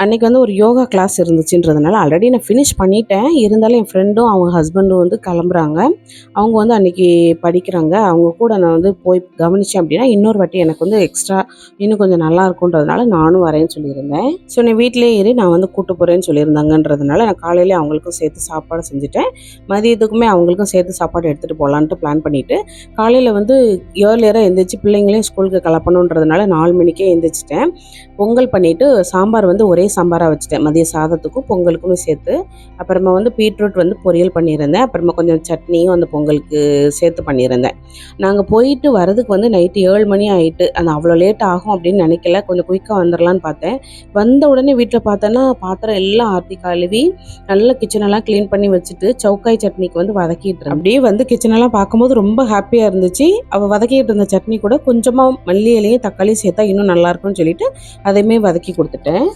அன்றைக்கி வந்து ஒரு யோகா கிளாஸ் இருந்துச்சுன்றதுனால ஆல்ரெடி நான் ஃபினிஷ் பண்ணிட்டேன். இருந்தாலும் என் ஃப்ரெண்டும் அவங்க ஹஸ்பண்டும் வந்து கிளம்புறாங்க. அவங்க வந்து அன்றைக்கி படிக்கிறாங்க. அவங்க கூட நான் வந்து போய் கவனித்தேன் அப்படின்னா இன்னொரு வாட்டி எனக்கு வந்து எக்ஸ்ட்ரா இன்னும் கொஞ்சம் நல்லா இருக்குன்றதுனால நானும் வரேன்னு சொல்லியிருந்தேன். ஸோ நீ வீட்டிலே ஏறி நான் வந்து கூட்டு போகிறேன்னு சொல்லியிருந்தாங்கன்றதுனால நான் காலையிலே அவங்களுக்கும் சேர்த்து சாப்பாடு செஞ்சுட்டேன். மதியத்துக்குமே அவங்களுக்கும் சேர்த்து சாப்பாடு எடுத்துகிட்டு போகலான்ட்டு பிளான் பண்ணிவிட்டு காலையில் வந்து ஏர்லியராக எழுந்திரிச்சு பிள்ளைங்களையும் ஸ்கூலுக்கு கிளப்பணுன்றதுனால 4 மணிக்கே எழுந்திரிச்சிட்டேன். பொங்கல் பண்ணிவிட்டு சாம்பார் வந்து ஒரே சாம்பாராக வச்சுட்டேன். மதிய சாதத்துக்கும் பொங்கலுக்குமே சேர்த்து. அப்புறமா வந்து பீட்ரூட் வந்து பொரியல் பண்ணியிருந்தேன். அப்புறமா கொஞ்சம் சட்னியும் அந்த பொங்கலுக்கு சேர்த்து பண்ணியிருந்தேன். நாங்கள் போயிட்டு வரதுக்கு வந்து நைட்டு 7 மணி ஆகிட்டு. அது அவ்வளோ லேட் ஆகும் அப்படின்னு நினைக்கல. கொஞ்சம் குயிக்காக வந்துடலான்னு பார்த்தேன். வந்த உடனே வீட்டில் பார்த்தேன்னா பாத்திரம் எல்லாம் ஆற்றி கழுவி நல்லா கிச்சனெல்லாம் க்ளீன் பண்ணி வச்சுட்டு சவுக்காய் சட்னிக்கு வந்து வதக்கிட்டு அப்படியே வந்து கிச்சனெல்லாம் பார்க்கும்போது ரொம்ப ஹாப்பியாக இருந்துச்சு. அவள் வதக்கிட்டு இருந்த சட்னி கூட கொஞ்சமாக மல்லி இலையும் தக்காளியும் சேர்த்தா இன்னும் நல்லாயிருக்கும்னு சொல்லிட்டு அதையுமே வதக்கி கொடுத்துட்டேன்.